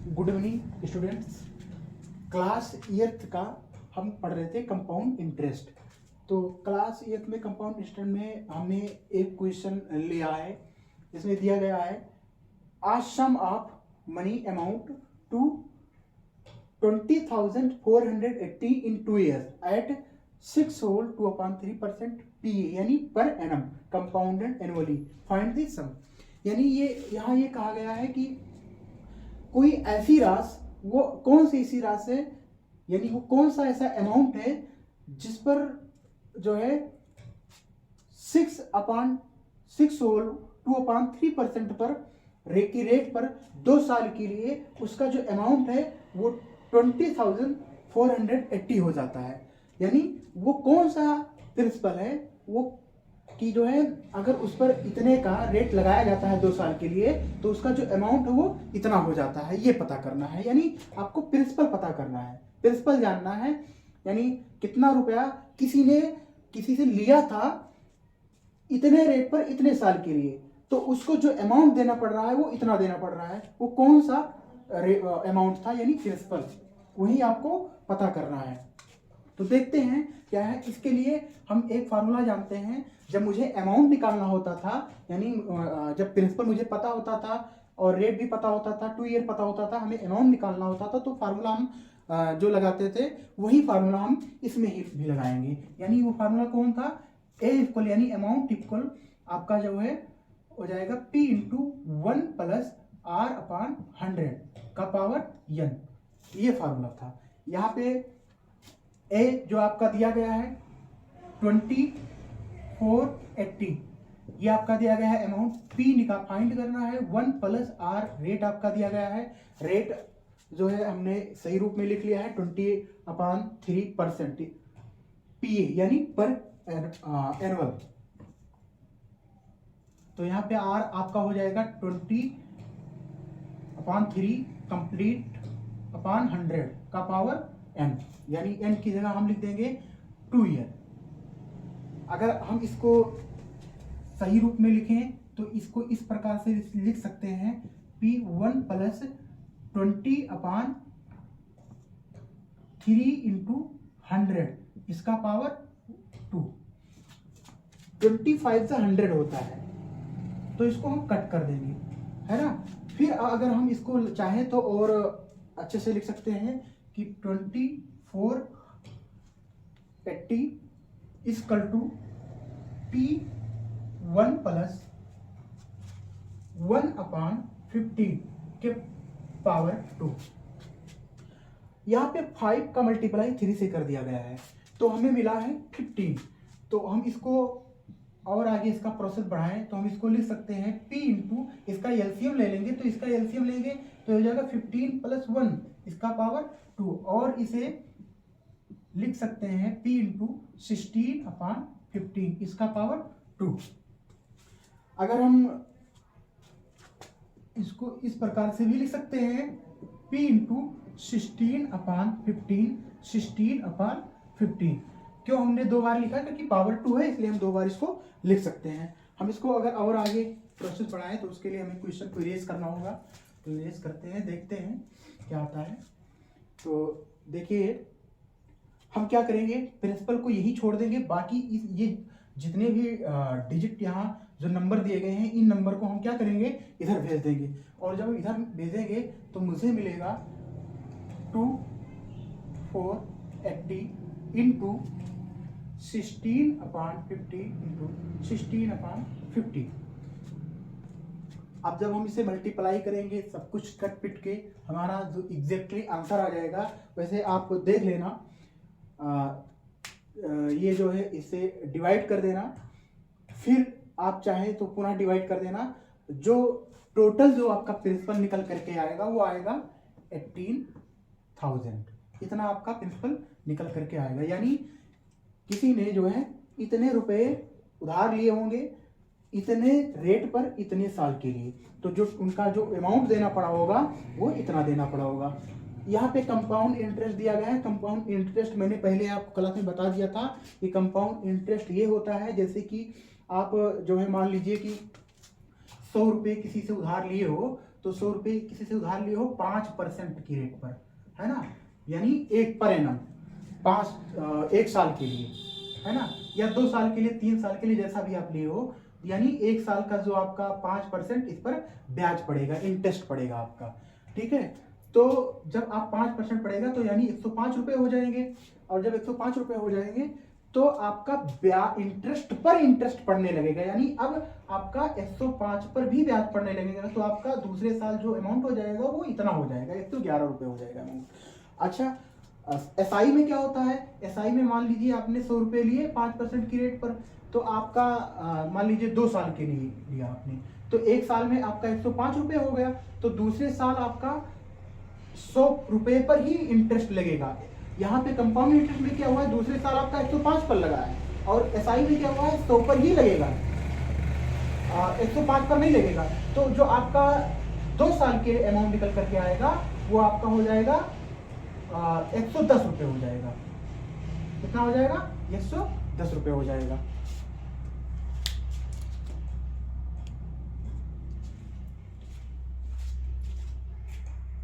Good evening students. Class 8th का हम पढ़ रहे थे कंपाउंड इंटरेस्ट। तो क्लास 8th में कंपाउंड इंटरेस्ट में हमने एक क्वेश्चन लिया है। इसमें दिया गया है a sum of money amount to 20,480 in 2 years at 6 whole 2/3% PA यानी per annum compounded annually find the sum. यानी ये यहाँ ये कहा गया है कि कोई ऐसी राशि, वो कौन सी ऐसी राशि है, यानी वो कौन सा ऐसा अमाउंट है जिस पर जो है 6/6 होल 2/3% पर रेट पर 2 साल के लिए उसका जो अमाउंट है वो 20,480 हो जाता है। यानी वो कौन सा प्रिंसिपल है वो कि जो है अगर उस पर इतने का रेट लगाया जाता है 2 साल के लिए तो उसका जो अमाउंट है वो इतना हो जाता है। ये पता करना है, यानी आपको प्रिंसिपल पता करना है, प्रिंसिपल जानना है। यानी कितना रुपया किसी से लिया था इतने रेट पर इतने साल के लिए, तो उसको जो अमाउंट देना पड़ रहा है वो इतना देना पड़ रहा है। वो कौन सा अमाउंट था, यानी प्रिंसिपल, वही आपको पता करना है। तो देखते हैं क्या है। इसके लिए हम एक फार्मूला जानते हैं। जब मुझे अमाउंट निकालना होता था, यानी जब प्रिंसिपल मुझे पता होता था और रेट भी पता होता था, 2 ईयर पता होता था, हमें अमाउंट निकालना होता था, तो फार्मूला हम जो लगाते थे वही फार्मूला हम इसमें ही भी लगाएंगे। यानी वो फार्मूला कौन था, ए इक्वल यानी अमाउंट इक्वल आपका जो है हो जाएगा P इंटू 1 प्लस R/100 का पावर n। ये फार्मूला था। यहाँ पे ए जो आपका दिया गया है 2480, ये आपका दिया गया है अमाउंट। पी फाइंड करना है 1 प्लस आर, रेट आपका दिया गया है। रेट जो है हमने सही रूप में लिख लिया है 20/3% पी यानी पर एनुअल। तो यहाँ पे आर आपका हो जाएगा 20/3 कंप्लीट/100 का पावर n, यानी n की जगह हम लिख देंगे 2 ईयर। अगर हम इसको सही रूप में लिखें तो इसको इस प्रकार से लिख सकते हैं P1 प्लस 20/3 इंटू 100 इसका पावर 2। 25 से 100 होता है, तो इसको हम कट कर देंगे, है ना। फिर अगर हम इसको चाहें तो और अच्छे से लिख सकते हैं कि 2480 इक्वल टू P1 प्लस 1/15 के पावर 2। यहाँ पे 5 का मल्टीप्लाई 3 से कर दिया गया है, तो हमें मिला है 15। तो हम इसको और आगे इसका प्रोसेस बढ़ाएं तो हम इसको लिख सकते हैं P इंटू इसका एलसीएम ले लेंगे, तो इसका एलसीएम लेंगे तो हो जाएगा 15 प्लस 1 इसका पावर 2, और इसे लिख सकते हैं P इंटू 16/15 इसका पावर 2। अगर हम इसको इस प्रकार से भी लिख सकते हैं P इंटू 16/15 क्यों हमने 2 बार लिखा, क्योंकि पावर 2 है इसलिए हम 2 बार इसको लिख सकते हैं। हम इसको अगर और आगे प्रोसेस बढ़ाएं तो उसके लिए हमें क्वेश्चन को इरेज करना होगा। तो इरेज करते हैं, देखते हैं क्या आता है। तो देखिए हम क्या करेंगे, प्रिंसिपल को यही छोड़ देंगे, बाकी ये जितने भी डिजिट यहाँ जो नंबर दिए गए हैं इन नंबर को हम क्या करेंगे, इधर भेज देंगे। और जब इधर भेजेंगे तो मुझे मिलेगा 2480 इंटू 16/15 इंटू 16/50। अब जब हम इसे मल्टीप्लाई करेंगे सब कुछ कट पिट के हमारा जो एग्जैक्टली आंसर आ जाएगा। वैसे आप देख लेना, ये जो है इसे डिवाइड कर देना, फिर आप चाहें तो पुनः डिवाइड कर देना। जो टोटल जो आपका प्रिंसिपल निकल करके आएगा वो आएगा 18,000। इतना आपका प्रिंसिपल निकल करके आएगा। यानी किसी ने जो है इतने रुपए उधार लिए होंगे इतने रेट पर इतने साल के लिए, तो जो उनका जो अमाउंट देना पड़ा होगा वो इतना देना पड़ा होगा। यहाँ पे कंपाउंड इंटरेस्ट दिया गया है। कंपाउंड इंटरेस्ट मैंने पहले आपको क्लास में बता दिया था कि कंपाउंड इंटरेस्ट ये होता है, जैसे कि आप जो है मान लीजिए कि 100 रुपये किसी से उधार लिए हो, तो 100 रुपये किसी से उधार लिए हो 5% की रेट पर, है ना, यानी 1 पर एनम 1 साल के लिए, है ना, या 2 साल के लिए, 3 साल के लिए, जैसा भी आप लिए हो, यानी 1 साल का जो आपका 5% इस पर ब्याज पड़ेगा, इंटरेस्ट पड़ेगा आपका, ठीक है। तो जब आप 5% पड़ेगा तो यानी 105 रुपये हो जाएंगे, और जब 105 रुपये हो जाएंगे तो आपका ब्याज इंटरेस्ट पर इंटरेस्ट पड़ने लगेगा, यानी अब आपका 105 पर भी ब्याज पड़ने लगेगा, तो आपका दूसरे साल जो अमाउंट हो जाएगा वो इतना हो जाएगा, 111 रुपये हो जाएगा अमाउंट। अच्छा, एसआई में क्या होता है, एसआई में मान लीजिए आपने 100 रुपये लिए 5% की रेट पर, तो आपका मान लीजिए 2 साल के लिए लिया आपने, तो 1 साल में आपका 105 रुपये हो गया, तो दूसरे साल आपका 100 रुपये पर ही इंटरेस्ट लगेगा। यहाँ पे कंपाउंड इंटरेस्ट में क्या हुआ है, दूसरे साल आपका 105 पर लगा है, और एसआई में क्या हुआ है 100 पर ही लगेगा, 105 पर नहीं लगेगा। तो जो आपका 2 साल के अमाउंट निकल करके आएगा वो आपका हो जाएगा 110 रुपये हो जाएगा। कितना हो जाएगा, 110 रुपये हो जाएगा।